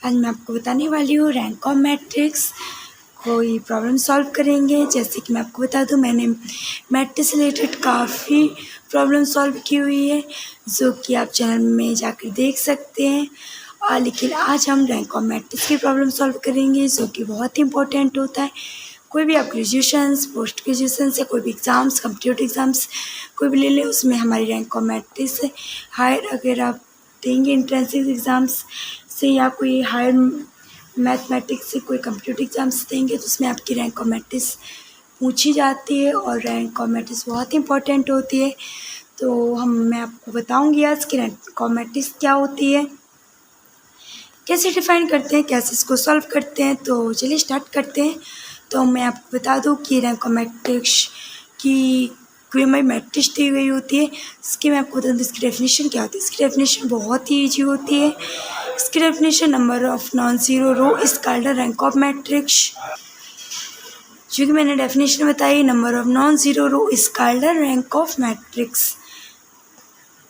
आज मैं आपको बताने वाली हूँ रैंक ऑफ मैट्रिक्स। कोई प्रॉब्लम सॉल्व करेंगे। जैसे कि मैं आपको बता दूँ, मैंने मैट्रिक्स से रिलेटेड काफ़ी प्रॉब्लम सॉल्व की हुई है, जो कि आप चैनल में जाकर देख सकते हैं। लेकिन आज हम रैंक ऑफ मैट्रिक्स की प्रॉब्लम सॉल्व करेंगे, जो कि बहुत ही इंपॉर्टेंट होता है। कोई भी आप ग्रेजुएशंस, पोस्ट ग्रेजुएशन या कोई भी एग्ज़ाम्स, कम्पिटिटिव एग्ज़ाम्स कोई भी ले लें, उसमें हमारी रैंक ऑफ मैट्रिक्स हायर अगर आप देंगे एंट्रेंस एग्ज़ाम्स से या कोई हायर मैथमेटिक्स से कोई कंप्यूटर एग्ज़ाम्स देंगे, तो उसमें आपकी रैंक ऑफ मैट्रिक्स पूछी जाती है और रैंक ऑफ मैट्रिक्स बहुत इंपॉर्टेंट होती है। तो मैं आपको बताऊंगी आज कि रैंक ऑफ मैट्रिक्स क्या होती है, कैसे डिफ़ाइन करते हैं, कैसे इसको सॉल्व करते हैं। तो चलिए स्टार्ट करते हैं। तो मैं आपको बता दूं कि रैंक ऑफ मैट्रिक्स की कोई हमारी मैट्रिक्स दी गई होती है, इसकी मैं आपको बता दूँ इसकी डेफिनेशन क्या होती है। इसकी डेफिनेशन बहुत ही ईजी होती है। इसकी definition number of non zero row is called a rank of matrix. जो कि मैंने डेफिनेशन बताई, number of non zero row is called a rank of matrix.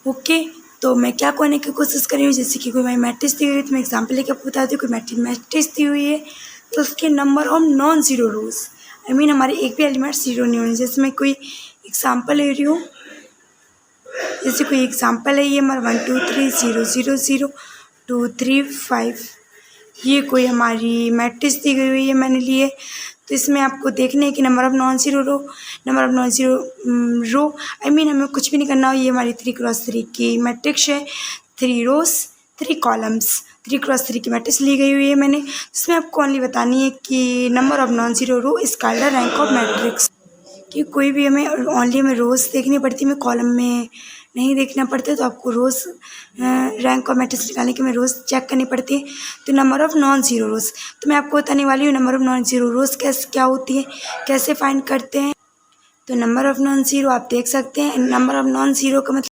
Okay, तो मैं क्या कहने की कोशिश कर रही हूँ, जैसे कि कोई हमारी मैट्रिक्स दी हुई है, तो मैं एग्जाम्पल लेकर आपको बताती हूँ। कोई मैट्रिक्स दी हुई है तो उसके नंबर ऑफ नॉन ज़ीरो रोज, हमारे एक भी एलिमेंट ज़ीरो नहीं होने। जैसे मैं कोई एग्जाम्पल ले रही हूँ, जैसे कोई एग्जाम्पल है, ये हमारा 1 2 3 0 0 0 2 3 5, ये कोई हमारी मैट्रिक्स दी गई हुई है, मैंने लिए। तो इसमें आपको देखना है कि number of non zero row हमें कुछ भी नहीं करना हो। ये हमारी 3x3 की मैट्रिक्स है, 3 रोज 3 कॉलम्स, 3x3 की मैट्रिक्स ली गई हुई है मैंने। इसमें आपको ओनली बतानी है कि number of non zero row is called the rank of matrix. कि कोई भी हमें रोज़ देखनी पड़ती है, हमें कॉलम में नहीं देखना पड़ता, तो आपको रोज़ रैंक ऑफ मैट्रिक्स निकालने के में रोज़ चेक करनी पड़ती है। तो नंबर ऑफ़ नॉन ज़ीरो रोज़, तो मैं आपको बताने वाली हूँ नंबर ऑफ़ नॉन ज़ीरो रोज़ क्या होती है, कैसे फाइंड करते हैं। तो नंबर ऑफ़ नॉन ज़ीरो आप देख सकते हैं। नंबर ऑफ़ नॉन ज़ीरो का मतलब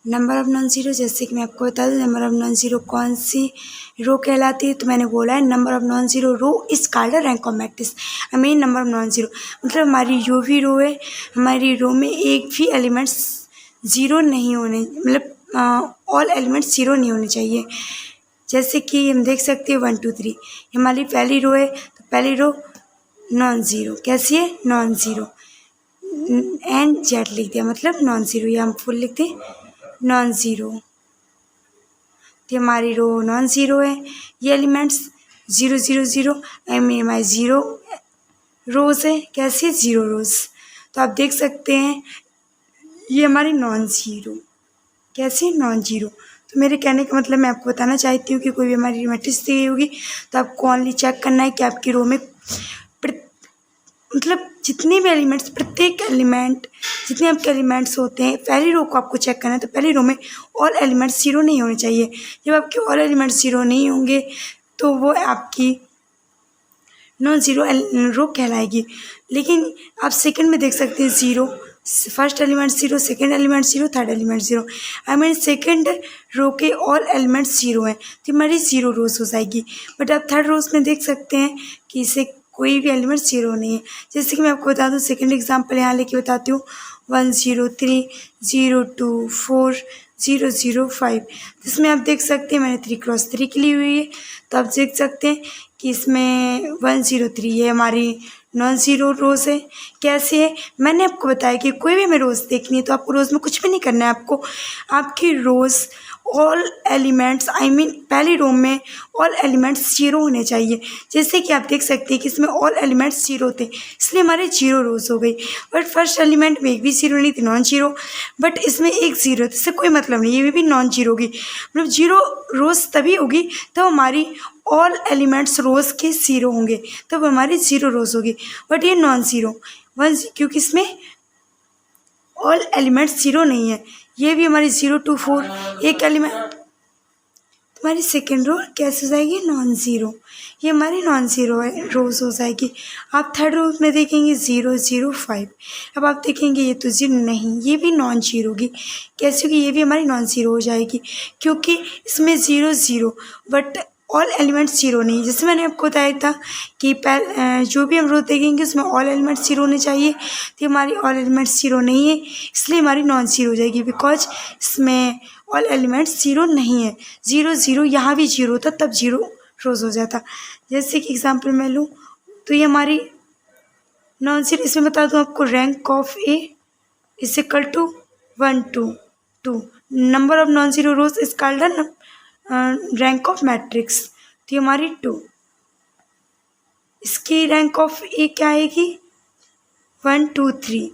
नंबर ऑफ़ नॉन ज़ीरो, जैसे कि मैं आपको बता दूँ नंबर ऑफ़ नॉन ज़ीरो कौन सी रो कहलाती है। तो मैंने बोला है number of non zero row is called rank of matrix. Number of non zero मतलब हमारी जो भी रो है, हमारी रो में एक भी एलिमेंट्स ज़ीरो नहीं होने, मतलब ऑल एलिमेंट्स ज़ीरो नहीं होने चाहिए। जैसे कि हम देख सकते हैं 1 2 3 हमारी पहली रो है, तो पहली रो नॉन ज़ीरो कैसी है, नॉन ज़ीरो, एन जेड लिख दिया मतलब नॉन ज़ीरो, या हम फुल लिखते नॉन ज़ीरो। तो हमारी रो नॉन ज़ीरो है, ये एलिमेंट्स 0 0 0 हमारी ज़ीरो रोज़ है, कैसी ज़ीरो रोज़। तो आप देख सकते हैं ये हमारी नॉन ज़ीरो, कैसी नॉन ज़ीरो। तो मेरे कहने का मतलब मैं आपको बताना चाहती हूँ कि कोई भी हमारी मैट्रिक्स दी गई होगी, तो आपको ओनली चेक करना है कि आपकी रो में मतलब जितने भी एलिमेंट्स, प्रत्येक एलिमेंट जितने आपके एलिमेंट्स होते हैं, पहली रो को आपको चेक करना है। तो पहली रो में ऑल एलिमेंट्स ज़ीरो नहीं होने चाहिए। जब आपके ऑल एलिमेंट्स ज़ीरो नहीं होंगे तो वो आपकी नॉन ज़ीरो रो कहलाएगी। लेकिन आप सेकंड में देख सकते हैं zero, first element zero, second element zero, third element zero. Second row के ऑल एलिमेंट्स ज़ीरो हैं, तो हमारी ज़ीरो रोज़ हो जाएगी। बट आप थर्ड रोज़ में देख सकते हैं कि इसे कोई भी एलिमेंट ज़ीरो नहीं है। जैसे कि मैं आपको बता दूँ, सेकंड एग्जांपल यहाँ लेके बताती हूँ, 1 0 3 0 2 4 0 0 5। इसमें आप देख सकते हैं मैंने 3x3 की ली हुई है, तो आप देख सकते हैं कि इसमें 1 0 3 ये हमारी नॉन ज़ीरो रोज़ है। कैसे है, मैंने आपको बताया कि कोई भी हमें रोज़ देखनी है तो आपको रोज़ में कुछ भी नहीं करना है। आपको आपकी रोज़ ऑल एलिमेंट्स पहली रो में ऑल एलिमेंट्स ज़ीरो होने चाहिए। जैसे कि आप देख सकते हैं कि इसमें ऑल एलिमेंट्स ज़ीरो थे, इसलिए हमारे ज़ीरो रोज़ हो गई। बट फर्स्ट एलिमेंट में एक भी ज़ीरो नहीं थी, नॉन ज़ीरो, बट इसमें एक ज़ीरो, इससे कोई मतलब नहीं, ये भी नॉन ज़ीरो होगी। मतलब ज़ीरो रोज़ तभी होगी तो हमारी ऑल एलिमेंट्स रोज़ के ज़ीरो होंगे, तब हमारी ज़ीरो रोज़ होगी। बट ये नॉन ज़ीरो क्योंकि इसमें ऑल एलिमेंट्स ज़ीरो नहीं है। ये भी हमारी 0 2 4 एक एलिमेंट, हमारी सेकेंड रो कैसे हो जाएगी, नॉन ज़ीरो। ये हमारी नॉन ज़ीरो रोज़ हो जाएगी। आप थर्ड रो में देखेंगे 0 0 5। अब आप देखेंगे ये तो ज़ीरो नहीं, ये भी नॉन ज़ीरो होगी। कैसे होगी, ये भी हमारी नॉन ज़ीरो हो जाएगी क्योंकि इसमें 0 0 बट ऑल एलिमेंट्स ज़ीरो नहीं। जैसे मैंने आपको बताया था कि जो भी हम रो देखेंगे उसमें ऑल एलिमेंट्स ज़ीरो होने चाहिए, तो हमारी ऑल एलिमेंट्स ज़ीरो नहीं है, इसलिए हमारी नॉन ज़ीरो हो जाएगी। बिकॉज इसमें ऑल एलिमेंट्स ज़ीरो नहीं है, 0 0 यहाँ भी ज़ीरो था तब ज़ीरो रोज़ हो जाता। जैसे कि एग्ज़ाम्पल मैं लूँ तो ये हमारी नॉन ज़ीरो, इसमें बता दूँ आपको rank of A is equal to 1 2 2। Number of non zero rows is called the rank of matrix. तो ये हमारी 2। इसकी रैंक ऑफ ए क्या आएगी? 1 2 3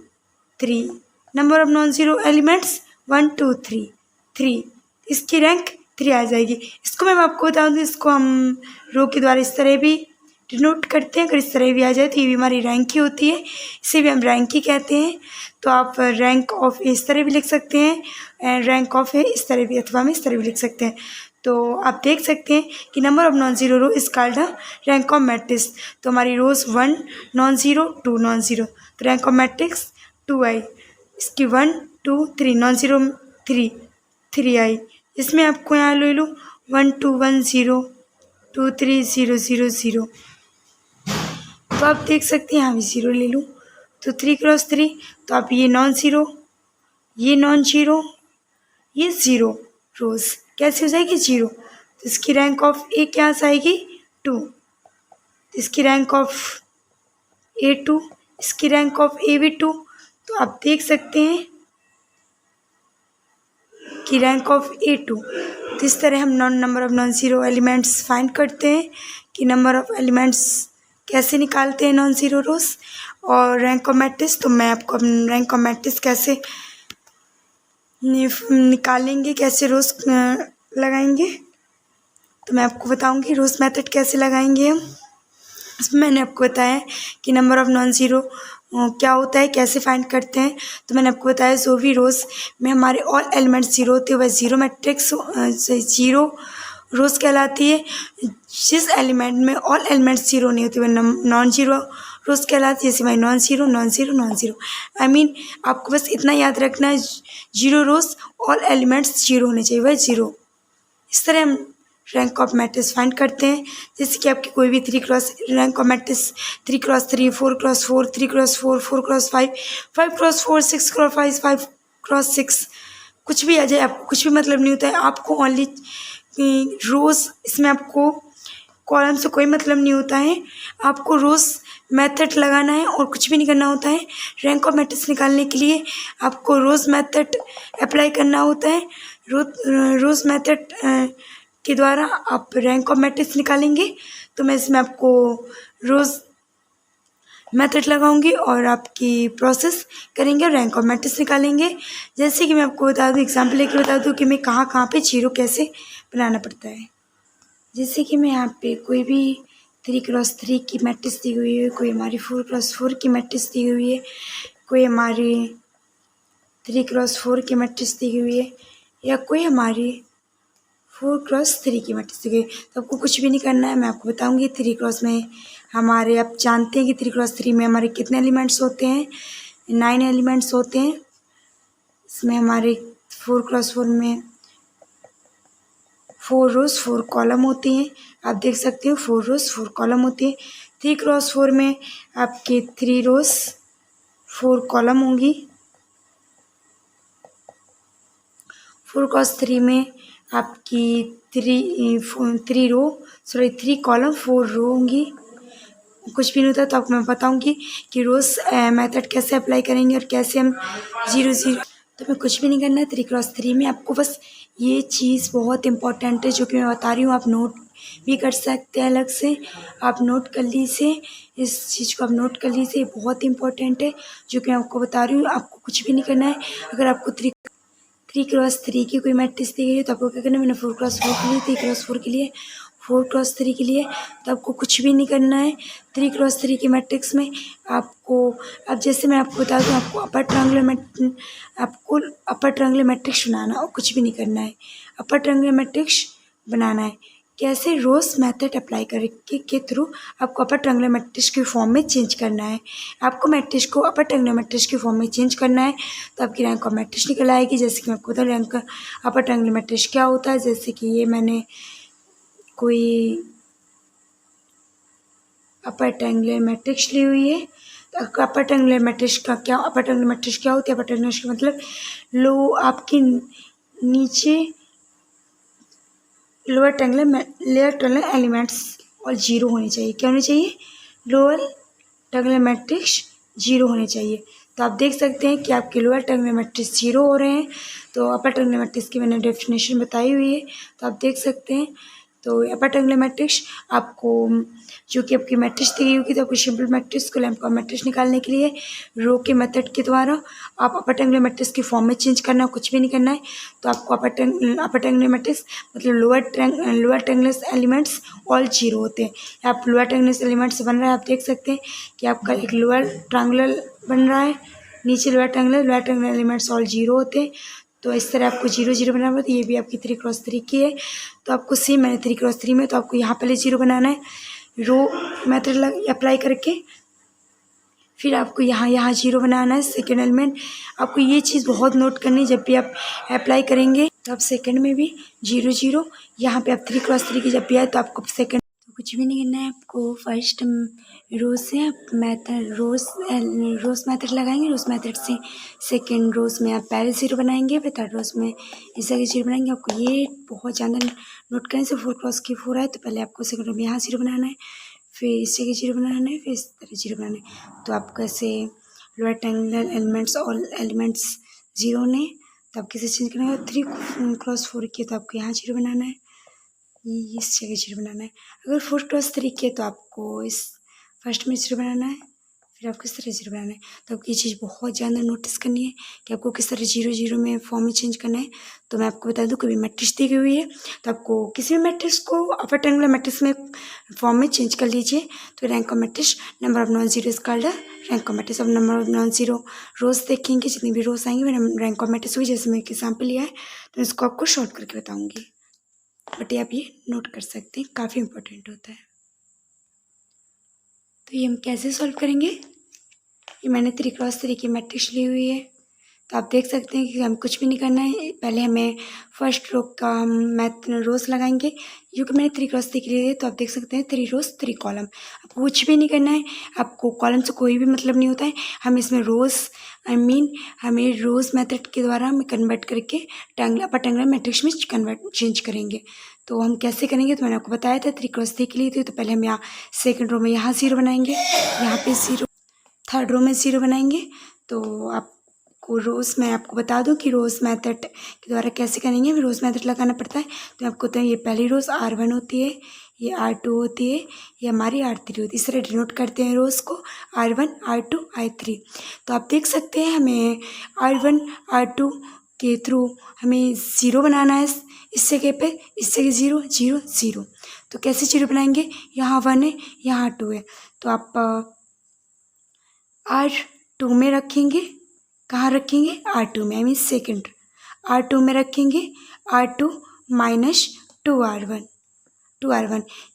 3। Number of non zero elements 1 2 3 3। इसकी रैंक 3 आ जाएगी। इसको मैं आपको बता दूँ, इसको हम रो के द्वारा इस तरह भी डिनोट करते हैं। अगर इस तरह भी आ जाए तो ये भी हमारी रैंक ही होती है, इसे भी हम रैंक ही कहते हैं। तो आप रैंक ऑफ ए इस तरह भी लिख सकते हैं, एंड रैंक ऑफ ए इस तरह भी, अथवा हम इस तरह भी लिख सकते हैं। तो आप देख सकते हैं कि number of non zero row is called rank of matrix. तो हमारी rows 1 non zero 2 non zero, तो रैंक ऑफ मैट्रिक्स 2 आई। इसकी 1 2 3 नॉन ज़ीरो 3 आई। इसमें आपको यहाँ ले लूँ 1 2 1 0 2 3 0 0 0। तो आप देख सकते हैं यहाँ भी 0 ले लूँ तो 3 क्रॉस 3, तो आप ये नॉन ज़ीरो, ये नॉन ज़ीरो, ये 0 रोज़ कैसे हो जाएगी? 0। तो इसकी रैंक ऑफ ए क्या आएगी? 2। इसकी रैंक ऑफ ए 2, इसकी रैंक ऑफ ए भी 2। तो आप देख सकते हैं कि रैंक ऑफ ए 2। तो इस तरह हम number of non zero elements find करते हैं कि नंबर ऑफ एलिमेंट्स कैसे निकालते हैं नॉन ज़ीरो रोज। और रैंक ऑफ मैट्रिक्स, तो मैं आपको रैंक ऑफ मैट्रिक्स कैसे निकालेंगे, कैसे रोज लगाएंगे, तो मैं आपको बताऊंगी रोज मेथड कैसे लगाएंगे हम। इसमें मैंने आपको बताया कि नंबर ऑफ़ नॉन ज़ीरो क्या होता है, कैसे फाइंड करते हैं। तो मैंने आपको बताया जो भी रोज़ में हमारे ऑल एलिमेंट्स ज़ीरो होते हैं वह ज़ीरो मैट्रिक्स ज़ीरो रोज़ कहलाती है। जिस एलिमेंट में ऑल एलिमेंट्स ज़ीरो नहीं होते वह नॉन ज़ीरो रोज़ कहलाती है। जैसे भाई non zero non zero non zero, I mean आपको बस इतना याद रखना है, ज़ीरो रोज़ ऑल एलिमेंट्स ज़ीरो होने चाहिए, वह ज़ीरो। इस तरह हम रैंक ऑफ मैट्रिक्स फाइंड करते हैं। जैसे कि आपकी कोई भी 3 cross rank of matrix 3 cross 3 4 cross 4 3 cross 4 4 cross 5 5 cross 4 6 cross 5 5 cross 6, कुछ भी आ जाए, आपको कुछ भी मतलब नहीं होता है। आपको ओनली रोज़, इसमें आपको कॉलम से कोई मतलब नहीं होता है, आपको रोज़ मेथड लगाना है और कुछ भी नहीं करना होता है। रैंक ऑफ मैट्रिक्स निकालने के लिए आपको रोज़ मेथड अप्लाई करना होता है। रोज़ मेथड के द्वारा आप रैंक ऑफ मैट्रिक्स निकालेंगे। तो मैं इसमें आपको रोज़ मेथड लगाऊंगी और आपकी प्रोसेस करेंगे और रैंक ऑफ मैट्रिक्स निकालेंगे। जैसे कि मैं आपको बता दूं, एग्जांपल लेकर बता दूं कि मैं कहाँ पे जीरो कैसे बनाना पड़ता है। जैसे कि मैं यहाँ पे कोई भी 3 क्रॉस 3 की मैट्रिक्स दी हुई है, कोई हमारी 4 क्रॉस 4 की मैट्रिक्स दी हुई है, कोई हमारी 3 क्रॉस 4 की मैट्रिक्स दी हुई है, या कोई हमारी 4 क्रॉस 3 की मैट्रिक्स दी गई। तो आपको कुछ भी नहीं करना है, मैं आपको बताऊंगी। 3 क्रॉस में हमारे, आप जानते हैं कि 3 क्रॉस 3 में हमारे कितने एलिमेंट्स होते हैं? 9 एलिमेंट्स होते हैं। इसमें हमारे 4 क्रॉस 4 में 4 रोज़ 4 कॉलम होती हैं। आप देख सकते हो 4 रोज़ 4 कॉलम होती हैं। 3 क्रॉस 4 में आपके 3 रोज़ 4 कॉलम होंगी। 4 क्रॉस 3 में आपकी 3 कॉलम 4 रो होंगी। कुछ भी नहीं होता तो आपको मैं बताऊंगी कि रोज़ मेथड कैसे अप्लाई करेंगे और कैसे हम 0 0। तो मैं कुछ भी नहीं करना है। 3 क्रॉस 3 में आपको बस ये चीज़ बहुत इंपॉर्टेंट है जो कि मैं बता रही हूँ, आप नोट भी कर सकते हैं अलग से, आप नोट कर लीजिए, इस चीज़ को आप नोट कर लीजिए, बहुत इंपॉर्टेंट है जो कि मैं आपको बता रही हूँ। आपको कुछ भी नहीं करना है। अगर आपको 3 क्रॉस 3 की कोई मैट्रिक्स दी गई है तो आपको क्या करना है, मैंने 4 क्रॉस 4 के लिए, 3 क्रॉस 4 के लिए, 4 क्रॉस 3 के लिए, तो आपको कुछ भी नहीं करना है। 3 क्रॉस 3 की मैट्रिक्स में आपको, अब जैसे मैं आपको बता दूँ, आपको अपर ट्रायंगुलर मैट्रिक्स बनाना और कुछ भी नहीं करना है। अपर ट्रायंगुलर मैट्रिक्स बनाना है कैसे? रोज़ मेथड अप्लाई करके के थ्रू आपको अपर ट्रायंगुलर मैट्रिक्स के फॉर्म में चेंज करना है। आपको मैट्रिक्स को अपर ट्रायंगुलर मैट्रिक्स के फॉर्म में चेंज करना है तो आपकी रैंक ऑफ मैट्रिक्स निकल आएगी। जैसे कि मैं आपको बता, रैंक अपर ट्रायंगुलर मैट्रिक्स क्या होता है। जैसे कि ये मैंने कोई अपर ट्रायंगुलर मैट्रिक्स ली हुई है, तो अपर ट्रायंगुलर मैट्रिक्स का क्या, अपर ट्रायंगुलर मैट्रिक्स क्या होती है? अपर ट्रायंगुलर का मतलब लो आपकी नीचे लोअर ट्रायंगुलर एलिमेंट्स और जीरो होने चाहिए। क्या होने चाहिए? लोअर ट्रायंगुलर मैट्रिक्स जीरो होने चाहिए। तो आप देख सकते हैं कि आपके लोअर ट्रायंगुलर मैट्रिक्स जीरो हो रहे हैं। तो अपर ट्रायंगुलर मैट्रिक्स की मैंने डेफिनेशन बताई हुई है, तो आप देख सकते हैं। तो अपर ट्रायंगुलर मैट्रिक्स आपको जो कि आपकी मैट्रिक्स दी होगी, तो आपको सिंपल मैट्रिक्स को लैम्ब्डा मैट्रिक्स निकालने के लिए रो के मेथड के द्वारा आप अपर ट्रायंगुलर मैट्रिक्स की फॉर्म में चेंज करना, कुछ भी नहीं करना है। तो आपको अपर ट्रायंगुलर मैट्रिक्स मतलब lower triangular elements all zero होते हैं। आप लोअर ट्रायंगुलर एलिमेंट्स बन रहा है, आप देख सकते हैं कि आपका एक लोअर ट्रायंगुलर बन रहा है, नीचे lower triangular elements all zero होते हैं। तो इस तरह आपको जीरो जीरो बनाना होता है। ये भी आपकी 3x3 की है। तो आपको सेम मैंने 3x3 में, तो आपको यहाँ पहले जीरो बनाना है रो मेथड अप्लाई करके, फिर आपको यहाँ जीरो बनाना है सेकेंड एलिमेंट। आपको ये चीज़ बहुत नोट करनी है, जब भी आप अप्लाई करेंगे तो आप सेकेंड में भी जीरो जीरो, यहाँ पे आप 3x3 की जब भी आए तो आपको सेकेंड तो कुछ भी नहीं करना है। आपको फर्स्ट रोज से आप रोज मेथड लगाएंगे। रोज मेथड से सेकेंड रोज में आप पहले जीरो बनाएंगे, फिर थर्ड रोज में इस जगह जीरो बनाएंगे। आपको ये बहुत ज़्यादा नोट करने से 4x4 है, तो पहले आपको सेकेंड रो में यहाँ जीरो बनाना है, फिर इस जगह जीरो बनाना है, फिर इस तरह जीरो बनाना है। तो आपको ऐसे lower triangular elements all elements zero ने, तो आप किसे चेंज करना है 3x4 की, तो आपको यहाँ जीरो बनाना है, इस जगह जीरो बनाना है। अगर 4x3 की है तो आपको इस फर्स्ट में जीरो बनाना है, फिर आपको इस तरह जीरो बनाना है। तो आपको ये चीज़ बहुत ज़्यादा नोटिस करनी है कि आपको किस तरह जीरो जीरो में फॉर्म में चेंज करना है। तो मैं आपको बता दूं, कोई भी मैट्रिक्स दी गई हुई है तो आपको किसी भी मैट्रिक्स को अपर ट्रायंगुलर मैट्रिक्स में फॉर्म में चेंज कर लीजिए। तो rank of matrix number of non zero is called rank of matrix. अब number of non zero rows देखेंगे, जितनी भी रोज आएंगे वो रैंक ऑफ मैट्रिक्स हुई। जैसे मैं एक एग्जाम्पल लिया है तो इसको आपको शॉर्ट करके बताऊँगी, बट ये आप ये नोट कर सकते हैं, काफ़ी इंपॉर्टेंट होता है। तो ये हम कैसे सॉल्व करेंगे? ये मैंने 3x3 की मैट्रिक्स ली हुई है, तो आप देख सकते हैं कि हम कुछ भी नहीं करना है। पहले हमें फर्स्ट रो का मैथ रोज लगाएंगे, क्योंकि मैंने 3x3 के लिए, तो आप देख सकते हैं 3 रोज 3 कॉलम। आपको कुछ भी नहीं करना है, आपको कॉलम से कोई भी मतलब नहीं होता है। हम इसमें हमें रोज मेथड के द्वारा हमें कन्वर्ट करके अपर ट्रायंगुलर मैट्रिक्स में चेंज करेंगे। तो हम कैसे करेंगे? तो मैंने आपको बताया था 3x3 के लिए थी। तो पहले हम यहाँ सेकेंड रो में यहाँ जीरो बनाएंगे, यहाँ पे जीरो, थर्ड रो में जीरो बनाएंगे। तो आपको रोज़ मैं आपको बता दूं कि रोज़ मेथड के द्वारा कैसे करेंगे। रोज़ मेथड लगाना पड़ता है। तो आपको तो ये पहली रोज़ R1 होती है, ये R2 होती है, ये हमारी R3 होती है। इस तरह डिनोट करते हैं रोज़ को R1 R2 R3। तो आप देख सकते हैं हमें R1 R2 के थ्रू हमें ज़ीरो बनाना है इस जगह पे, इस जगह ज़ीरो जीरो ज़ीरो। तो कैसे जीरो बनाएंगे? यहाँ 1 है, यहाँ 2 है, तो आप R2 में रखेंगे। कहाँ रखेंगे? R2 में, आई मीन सेकेंड R2 में रखेंगे। R2 माइनस 2R1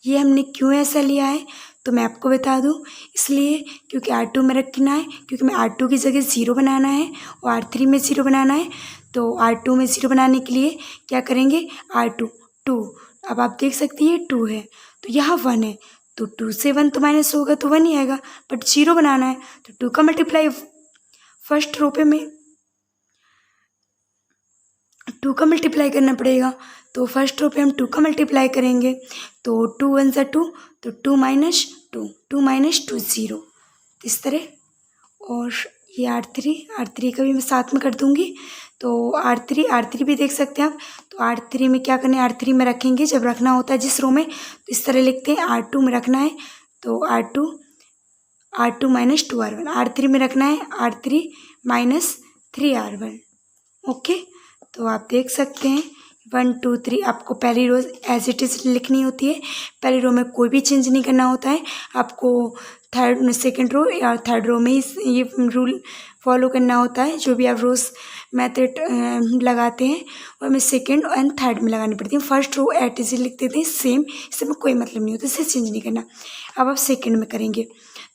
ये हमने क्यों ऐसा लिया है तो मैं आपको बता दूं, इसलिए क्योंकि R2 में रखना है, क्योंकि मैं R2 की जगह ज़ीरो बनाना है और R3 में ज़ीरो बनाना है। तो R2 में ज़ीरो बनाने के लिए क्या करेंगे? R2 2, अब आप देख सकती हैं 2 है, तो यहाँ 1 है, तो 2 से 1 तो माइनस होगा तो 1 ही आएगा, बट ज़ीरो बनाना है तो 2 का मल्टीप्लाई फर्स्ट रो पे में 2 का मल्टीप्लाई करना पड़ेगा। तो फर्स्ट रो पे हम 2 का मल्टीप्लाई करेंगे, तो 2 1 ज़ा 2, तो 2 माइनस 2 ज़ीरो, इस तरह। और ये R3 का भी मैं साथ में कर दूँगी। तो R3 भी देख सकते हैं आप। तो R3 में क्या करना है? R3 में रखेंगे, जब रखना होता है जिस रो में, तो इस तरह लिखते हैं R2 में रखना है, तो R2 माइनस 2R1, R3 में रखना है R3 माइनस 3R1। ओके, तो आप देख सकते हैं 1 2 3 आपको पहली रो एज इट इज़ लिखनी होती है। पहली रो में कोई भी चेंज नहीं करना होता है, आपको सेकेंड रो या थर्ड रो में ही ये रूल फॉलो करना होता है। जो भी आप रोज़ मेथड लगाते हैं और हमें सेकेंड एंड थर्ड में लगानी पड़ती है। फर्स्ट रो एट इज लिख देते हैं सेम, इसमें कोई मतलब नहीं होता, इसे चेंज नहीं करना। अब आप सेकेंड में करेंगे,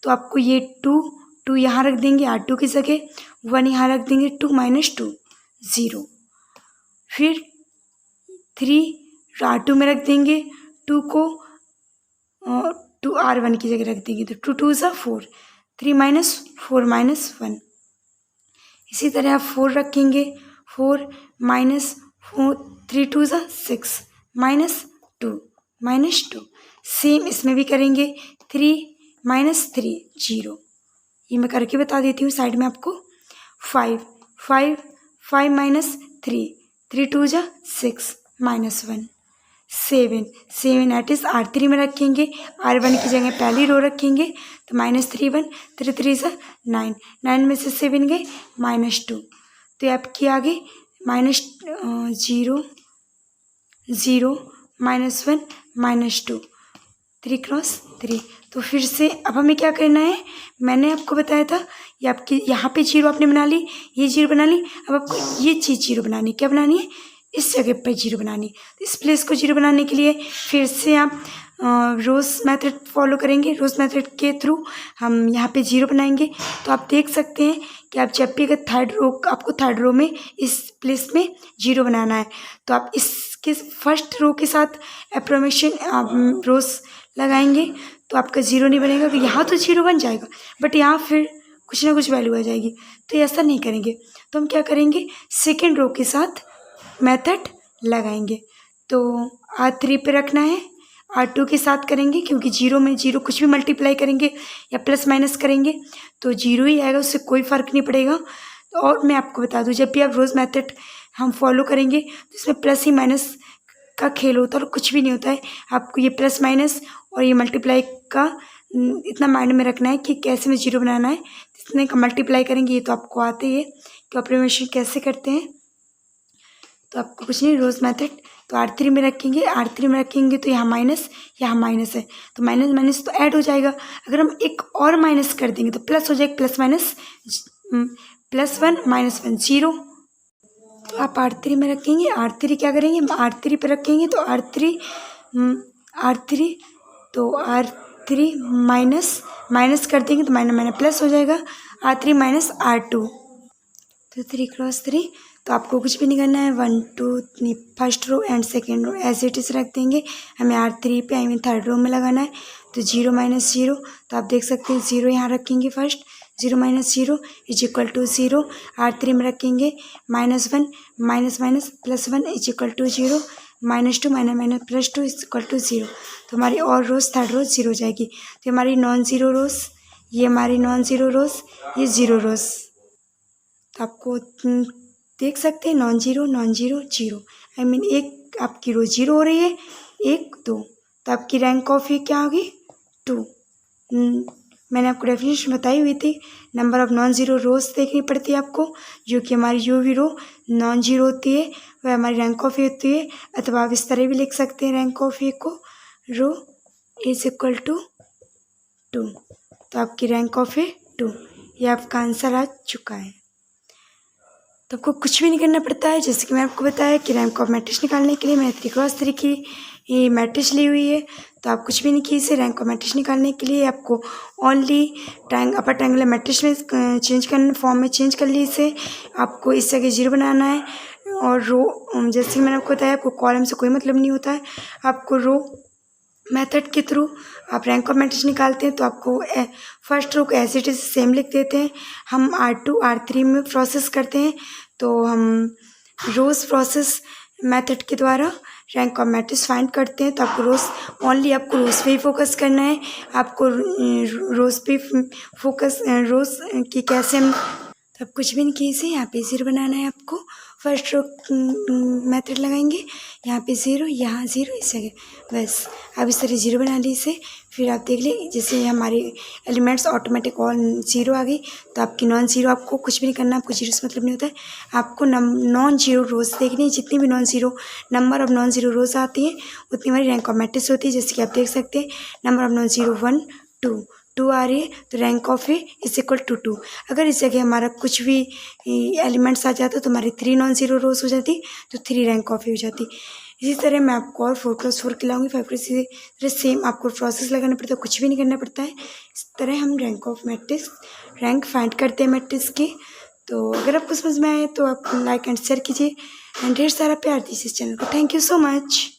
तो आपको ये 2 यहाँ रख देंगे R2 की जगह, 1 यहाँ रख देंगे, 2 माइनस 2 ज़ीरो, फिर 3 R2 में रख देंगे, 2 को 2 R1 की जगह रख देंगे, तो 2 2 ज़ा 4, 3 माइनस 4 माइनस 1। इसी तरह आप 4 रखेंगे, 4 माइनस 4, 3 2 ज़ा 6 माइनस 2 -2। सेम इसमें भी करेंगे 3 -3 0। ये मैं करके बता देती हूँ साइड में आपको। 5 5 5 -3 3 2 जा 6 -1। 7 7 एट इज R3 में रखेंगे, R1 की जगह पहली रो रखेंगे तो -3 1 3 3 जा 9 9 में से 7 गए -2। तो ये आपकी आ गई -0 0 -1 -2 3 क्रॉस 3। तो फिर से अब हमें क्या करना है, मैंने आपको बताया था ये आपकी यहाँ पे 0 आपने बना ली, ये 0 बना ली। अब आपको ये चीज़ 0 बनानी, क्या बनानी है, इस जगह पर 0 बनानी। तो इस प्लेस को 0 बनाने के लिए फिर से आप रोज़ मेथड फॉलो करेंगे। रोज़ मेथड के थ्रू हम यहाँ पे 0 बनाएंगे। तो आप देख सकते हैं कि आप जब भी अगर आपको थर्ड रो में इस प्लेस में 0 बनाना है तो आप इसके फर्स्ट रो के साथ अप्रोक्सीमेशन रोज़ लगाएंगे तो आपका 0 नहीं बनेगा। तो यहाँ तो 0 बन जाएगा बट यहाँ फिर कुछ ना कुछ वैल्यू आ जाएगी। तो ऐसा नहीं करेंगे। तो हम क्या करेंगे, सेकेंड रो के साथ मेथड लगाएंगे। तो R3 पे रखना है, R2 के साथ करेंगे क्योंकि 0 में 0 कुछ भी मल्टीप्लाई करेंगे या प्लस माइनस करेंगे तो 0 ही आएगा, उससे कोई फ़र्क नहीं पड़ेगा। और मैं आपको बता दूं, जब भी आप रोज़ मेथड हम फॉलो करेंगे तो इसमें प्लस ही माइनस का खेल होता है और कुछ भी नहीं होता है। आपको ये प्लस माइनस और ये मल्टीप्लाई का इतना माइंड में रखना है कि कैसे में 0 बनाना है, इतने का मल्टीप्लाई करेंगे। ये तो आपको आते ही है कि ऑपरेशन कैसे करते हैं। तो आपको कुछ नहीं, रोज़ मेथड तो R3 में रखेंगे, R3 में रखेंगे तो यहाँ माइनस है तो माइनस माइनस तो ऐड हो जाएगा। अगर हम एक और माइनस कर देंगे तो प्लस हो जाएगा, प्लस माइनस +1 -1 0। तो आप R3 में रखेंगे, R3 क्या करेंगे, R3 पे रखेंगे तो R3 माइनस कर देंगे तो माइनस प्लस हो जाएगा, R3 -R2 तो 3 क्रॉस 3। तो आपको कुछ भी नहीं करना है, 1 2 first row and second row as it is रख देंगे। हमें R3 पे थर्ड रो में लगाना है तो 0 -0। तो आप देख सकते हैं 0 यहाँ रखेंगे फर्स्ट, 0 -0 = 0। R3 में रखेंगे -1 माइनस +1 = 0, -2 -2 = 0। तो हमारी और रोज़ थर्ड रोज़ 0 हो जाएगी। तो हमारी नॉन ज़ीरो रोज़, ये हमारी नॉन ज़ीरो रोज़, ये 0 रोज़। तो आपको देख सकते हैं नॉन ज़ीरो 0 एक आपकी रो 0 हो रही है, 1 2। तो आपकी रैंक ऑफ ये क्या होगी, 2। मैंने आपको डेफिनेशन बताई हुई थी, नंबर ऑफ नॉन ज़ीरो रोज़ देखनी पड़ती है आपको, जो कि हमारी जो भी रो नॉन ज़ीरो होती है वह हमारी रैंक ऑफ ए होती है। अथवा आप इस तरह भी लिख सकते हैं रैंक ऑफ ए को, रो = 2। तो आपकी रैंक ऑफ ए 2, ये आपका आंसर आ चुका है। तो आपको कुछ भी नहीं करना पड़ता है। जैसे कि मैं आपको बताया कि रैंक ऑफ मैट्रिक्स निकालने के लिए मैंने 3 क्रॉस 3 की ये मैट्रिक्स ली हुई है। तो आप कुछ भी नहीं कीजिए, रैंक ऑफ मैट्रिक्स निकालने के लिए आपको ओनली अपर ट्रायंगुलर मैट्रिक्स में चेंज करना, फॉर्म में चेंज कर लीजिए इसे। आपको इस जगह 0 बनाना है और रो, जैसे कि मैंने आपको बताया, आपको कॉलम से कोई मतलब नहीं होता है। आपको रो मेथड के थ्रू आप रैंक ऑफ मैट्रिक्स निकालते हैं तो आपको फर्स्ट रो को एज इट इज़ सेम लिख देते हैं। हम R2 R3 में प्रोसेस करते हैं तो हम रोज़ प्रोसेस मेथड के द्वारा रैंक ऑफ मैट्रिक्स फाइंड करते हैं। तो आपको आपको रोज़ पे ही फोकस करना है। आपको रोज़ पे फोकस, रोज़ की कैसे हम, तो आप कुछ भी नहीं कीजिए, यहाँ पे 0 बनाना है आपको। फर्स्ट रो मेथड लगाएंगे, यहाँ पे 0, यहाँ 0, इस जगह बस आप इस तरह 0 बना लीजिए। फिर आप देख लें जैसे हमारे एलिमेंट्स ऑटोमेटिक ऑल 0 आ गई। तो आपकी नॉन ज़ीरो, आपको कुछ भी नहीं करना, आपको 0 से मतलब नहीं होता है। आपको नॉन ज़ीरो रोज़ देखनी है, जितनी भी non zero number of non zero रोज़ आती है उतनी हमारी रैंक ऑफ मैट्रिक्स होती है। जैसे कि आप देख सकते हैं नंबर ऑफ नॉन ज़ीरो 1 2 आ रही है तो रैंक ऑफ ए = 2। अगर इस जगह हमारा कुछ भी एलिमेंट्स आ जाता तो हमारी 3 नॉन ज़ीरो रोज़ हो जाती तो 3 रैंक ऑफ ए हो जाती। इसी तरह मैं आपको और 4 + 4 खिलाऊंगी, 5 + 6 तरह सेम आपको प्रोसेस लगाना पड़ता है, कुछ भी नहीं करना पड़ता है। इस तरह हम rank of matrix rank find करते हैं मैट्रिक्स की। तो अगर आपको समझ में आए तो आप लाइक एंड शेयर कीजिए एंड ढेर सारा प्यार दीजिए इस चैनल को। Thank you so much.